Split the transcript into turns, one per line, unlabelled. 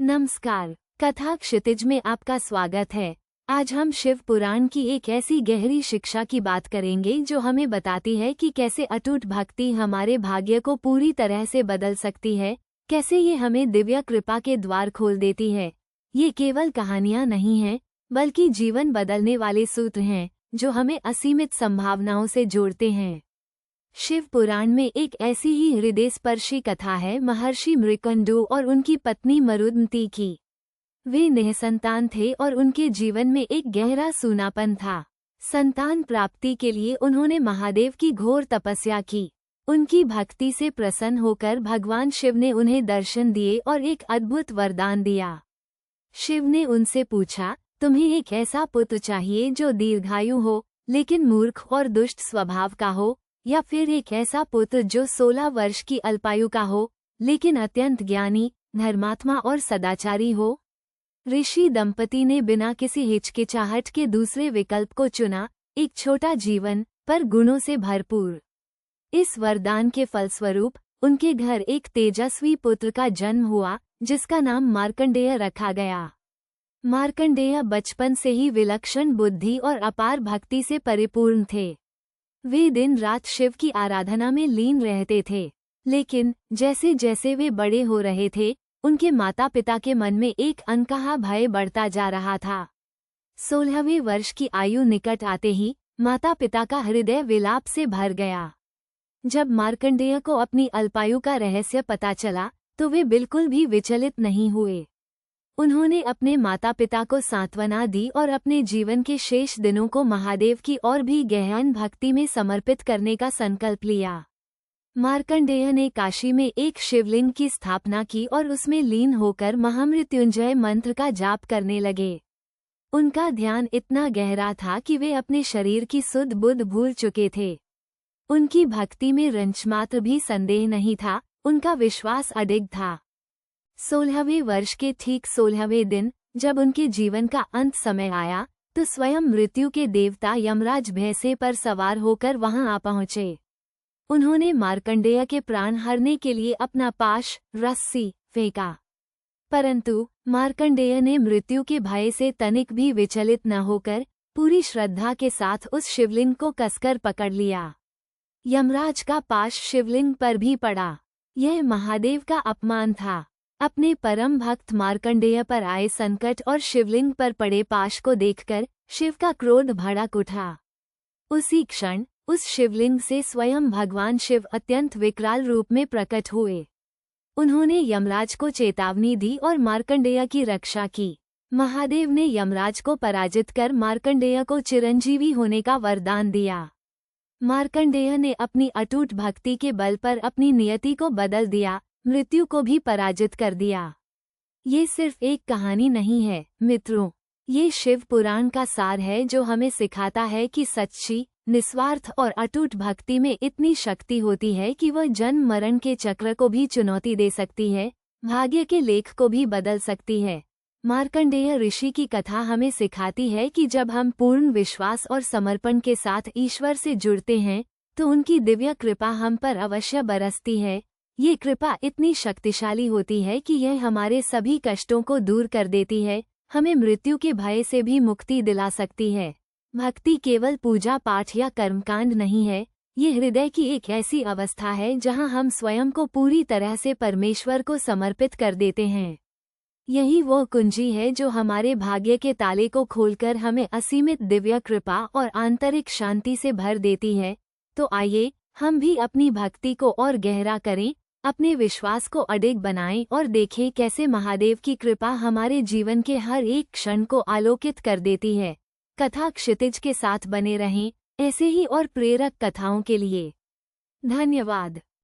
नमस्कार। कथा क्षितिज में आपका स्वागत है। आज हम शिव पुराण की एक ऐसी गहरी शिक्षा की बात करेंगे जो हमें बताती है कि कैसे अटूट भक्ति हमारे भाग्य को पूरी तरह से बदल सकती है, कैसे ये हमें दिव्य कृपा के द्वार खोल देती है। ये केवल कहानियां नहीं हैं, बल्कि जीवन बदलने वाले सूत्र हैं जो हमें असीमित संभावनाओं से जोड़ते हैं। शिव पुराण में एक ऐसी ही हृदयस्पर्शी कथा है महर्षि मृकंडू और उनकी पत्नी मरुदंती की। वे निःसंतान थे और उनके जीवन में एक गहरा सूनापन था। संतान प्राप्ति के लिए उन्होंने महादेव की घोर तपस्या की। उनकी भक्ति से प्रसन्न होकर भगवान शिव ने उन्हें दर्शन दिए और एक अद्भुत वरदान दिया। शिव ने उनसे पूछा, तुम्हें एक ऐसा पुत्र चाहिए जो दीर्घायु हो, लेकिन मूर्ख और दुष्ट स्वभाव का हो, या फिर एक ऐसा पुत्र जो 16 वर्ष की अल्पायु का हो, लेकिन अत्यंत ज्ञानी, धर्मात्मा और सदाचारी हो? ऋषि दंपति ने बिना किसी हिचकिचाहट के दूसरे विकल्प को चुना, एक छोटा जीवन पर गुणों से भरपूर। इस वरदान के फलस्वरूप उनके घर एक तेजस्वी पुत्र का जन्म हुआ, जिसका नाम मार्कंडेय रखा गया। मार्कंडेय बचपन से ही विलक्षण बुद्धि और अपार भक्ति से परिपूर्ण थे। वे दिन रात शिव की आराधना में लीन रहते थे, लेकिन जैसे जैसे वे बड़े हो रहे थे, उनके माता पिता के मन में एक अनकहा भय बढ़ता जा रहा था। 16वें वर्ष की आयु निकट आते ही माता पिता का हृदय विलाप से भर गया। जब मार्कंडेय को अपनी अल्पायु का रहस्य पता चला, तो वे बिल्कुल भी विचलित नहीं हुए। उन्होंने अपने माता पिता को सांत्वना दी और अपने जीवन के शेष दिनों को महादेव की और भी गहन भक्ति में समर्पित करने का संकल्प लिया। मार्कंडेय ने काशी में एक शिवलिंग की स्थापना की और उसमें लीन होकर महामृत्युंजय मंत्र का जाप करने लगे। उनका ध्यान इतना गहरा था कि वे अपने शरीर की सुध बुध भूल चुके थे। उनकी भक्ति में रंचमात्र भी संदेह नहीं था, उनका विश्वास अडिग था। 16वें वर्ष के ठीक 16वें दिन जब उनके जीवन का अंत समय आया, तो स्वयं मृत्यु के देवता यमराज भैंसे पर सवार होकर वहां आ पहुंचे। उन्होंने मार्कंडेय के प्राण हरने के लिए अपना पाश, रस्सी फेंका, परंतु मार्कंडेय ने मृत्यु के भय से तनिक भी विचलित न होकर पूरी श्रद्धा के साथ उस शिवलिंग को कसकर पकड़ लिया। यमराज का पाश शिवलिंग पर भी पड़ा। यह महादेव का अपमान था। अपने परम भक्त मार्कंडेय पर आए संकट और शिवलिंग पर पड़े पाश को देखकर शिव का क्रोध भड़क उठा। उसी क्षण उस शिवलिंग से स्वयं भगवान शिव अत्यंत विकराल रूप में प्रकट हुए। उन्होंने यमराज को चेतावनी दी और मार्कंडेय की रक्षा की। महादेव ने यमराज को पराजित कर मार्कंडेय को चिरंजीवी होने का वरदान दिया। मार्कंडेय ने अपनी अटूट भक्ति के बल पर अपनी नियति को बदल दिया, मृत्यु को भी पराजित कर दिया। ये सिर्फ एक कहानी नहीं है मित्रों, ये शिव पुराण का सार है जो हमें सिखाता है कि सच्ची, निस्वार्थ और अटूट भक्ति में इतनी शक्ति होती है कि वह जन्म मरण के चक्र को भी चुनौती दे सकती है, भाग्य के लेख को भी बदल सकती है। मार्कंडेय ऋषि की कथा हमें सिखाती है कि जब हम पूर्ण विश्वास और समर्पण के साथ ईश्वर से जुड़ते हैं, तो उनकी दिव्य कृपा हम पर अवश्य बरसती है। ये कृपा इतनी शक्तिशाली होती है कि यह हमारे सभी कष्टों को दूर कर देती है, हमें मृत्यु के भय से भी मुक्ति दिला सकती है। भक्ति केवल पूजा पाठ या कर्मकांड नहीं है, ये हृदय की एक ऐसी अवस्था है जहां हम स्वयं को पूरी तरह से परमेश्वर को समर्पित कर देते हैं। यही वो कुंजी है जो हमारे भाग्य के ताले को खोलकर हमें असीमित दिव्य कृपा और आंतरिक शांति से भर देती है। तो आइए हम भी अपनी भक्ति को और गहरा करें, अपने विश्वास को अडिग बनाएं और देखें कैसे महादेव की कृपा हमारे जीवन के हर एक क्षण को आलोकित कर देती है। कथा क्षितिज के साथ बने रहें ऐसे ही और प्रेरक कथाओं के लिए। धन्यवाद।